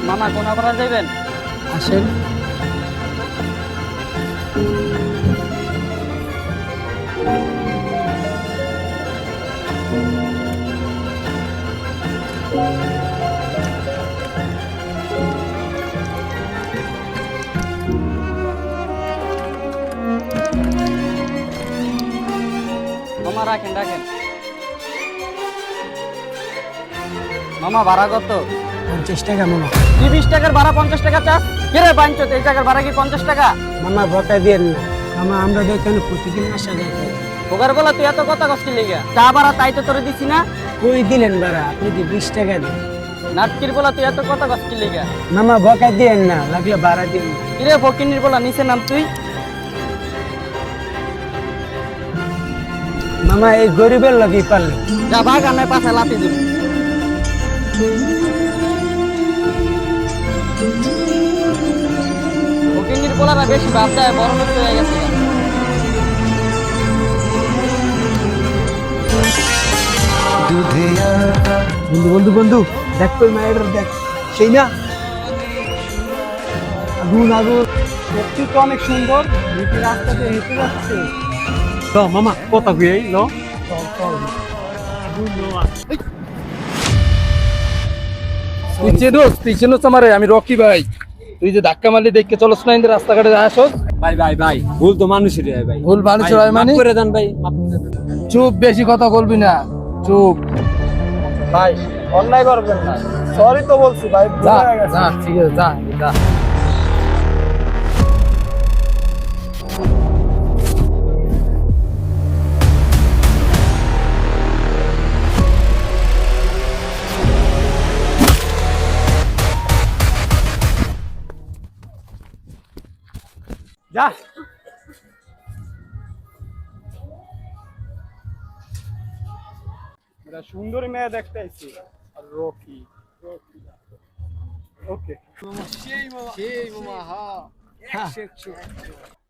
মামা কোন করা যাবেন? আসেন। মামা রাখেন রাখেন। মামা ভাড়া কত? 50 টাকা মামা। 20 টাকার ভাড়া 50 টাকা চাস? কিরে বাঞ্চো, এই টাকার ভাড়া কি 50 টাকা? মামা বকা দিয়েন না মামা, আমরা এখানে প্রতিদিন আসা যায়। ওগার বলা তুই এত কথা কষ্ট লেগে তা ভাড়া তাই তো তোরে দিছি না। কই দিলেন বাড়া? আপনি কি 20 টাকা দেন? নাটকির বলা তুই এত কথা কষ্ট লেগে। মামা বকা দিয়েন না, লাগলে ভাড়া দিন। কিরে ফকিনির বলা নিচে নাম তুই। মামা এই গরিবের লাগি পারলেন। যা ভাগ, আমি পাশে লাথি দিব। ফকিনির বলারা বেশি ভাব দেয়, বড় লোক হয়ে গেছে। বন্ধু বন্ধু বন্ধু দেখ তো মায়ের দেখ, সেই না? আগুন আগুন, সত্যি তো অনেক সুন্দর। হেঁটে রাস্তাতে হেঁটে যাচ্ছে। তো মামা কথা কই এই লো, চল চল। তুই চেনোস আমারে? আমি রকি ভাই। তুই যে ধাক্কা মারলি দেখে চলস না ইন্দে রাস্তাঘাটে আসস? ভাই ভাই ভাই ভুল তো মানুষেরই হয় ভাই। ভুল মানুষের হয় মানে? মাফ করে দেন ভাই, মাফ করে দেন। চুপ, বেশি কথা বলবি না, চুপ। ভাই অন্যায় করবেন না, সরি তো বলছি ভাই, ভুল যা হয়ে গেছে। যা, ঠিক আছে, যা যা। যা। এটা সুন্দরী মেয়ে দেখতে আইছি। আর রকি ওকে।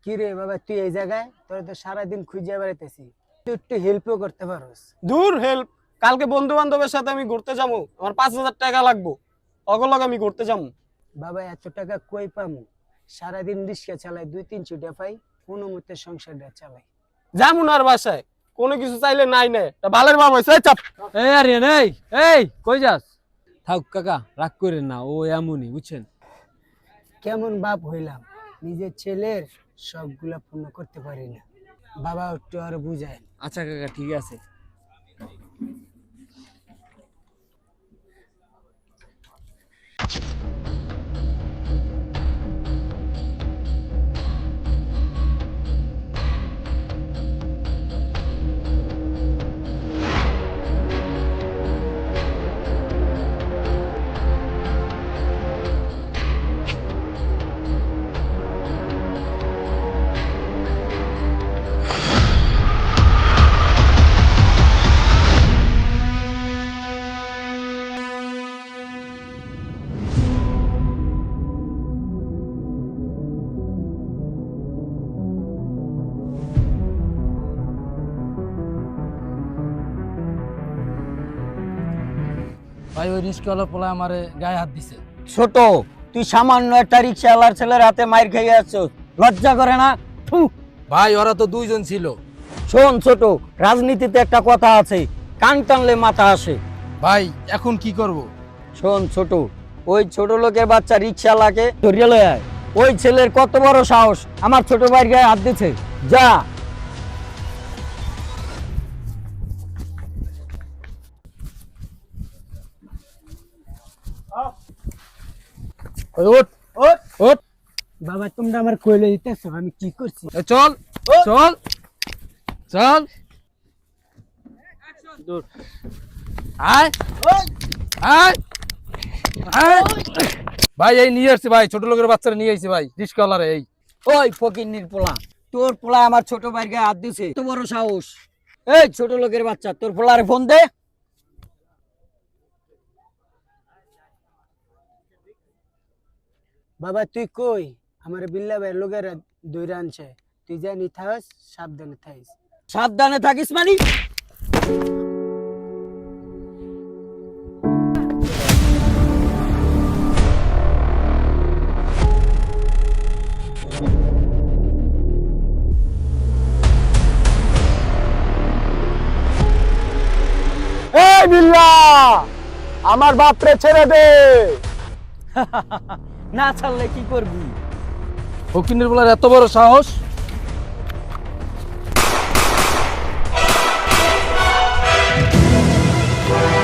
কি রে বাবা, তুই এই জায়গায়? তোর তো সারাদিন খুঁজে বেড়াইতেছি, তুই একটু হেল্পও করতে পারোস। দূর হেল্প, কালকে বন্ধু বান্ধবের সাথে আমি ঘুরতে যাবো, আমার 5,000 টাকা লাগবো, অগলগ আমি ঘুরতে যাবো। বাবা এত টাকা কই পামু? সারাদিন রিক্সা চালাই, 2-3 ছুটে পাই, কোনো মতে সংসারটা চালাই। যেমন আর বাসায় কোনো কিছু চাইলে নাই নেই, বালের বাবা হয়েছে চাপ। এই আরিয়ান, এই কই যাস? থাক কাকা, রাগ করেন না, ও এমনই বুঝছেন। কেমন বাপ হইলাম, নিজের ছেলের সবগুলা পূর্ণ করতে পারি না। বাবা একটু আর বুঝায়। আচ্ছা কাকা, ঠিক আছে। ভাই ওই রিস্কওয়ালা পোলা আমারে গায়ে হাত দিছে। ছোট, তুই সামান্য একটা রিক্সাওয়ালার ছেলের হাতে মাইর খেয়ে আসছিস, লজ্জা করে না? থু। ভাই ওরা তো দুইজন ছিল। শোন ছোট, রাজনীতিতে একটা কথা আছে, কান টানলে মাথা আসে। ভাই এখন কি করব? শোন ছোট, ওই ছোট লোকের বাচ্চা রিক্সাওয়ালাকে ধরিয়ে লয়ে আয়। ওই ছেলের কত বড় সাহস আমার ছোট ভাইয়ের গায়ে হাত দিছে। যা। ওই ওঠ ওঠ ওঠ। বাবা তোমরা আমার কইলে দিতেছো, আমি কি করছি? এ চল চল চল। দূর আয় আয় আয়। ভাই এই নিয়ে আসছি ভাই, ছোট লোকের বাচ্চারা নিয়ে আসছি ভাই, রিস্কওয়ালারে। এই ওই ফকিন্নির পোলা, তোর পোলা আমার ছোট ভাইয়ের গায়ে হাত দিছে, এত বড় সাহস? এই ছোট লোকের বাচ্চা, তোর পোলারে ফোন দে। বাবা তুই কই? আমার বিল্লা ভাইয়ের লোকের দইরা আনছে, তুই জানি থাস, সাবধানে থাইস। সাবধানে থাকিস মানে? বিল্লাহ আমার বাপরে ছেড়ে দে। না ছাড়লে কি করবি? ফকিনের বলার এত বড় সাহস,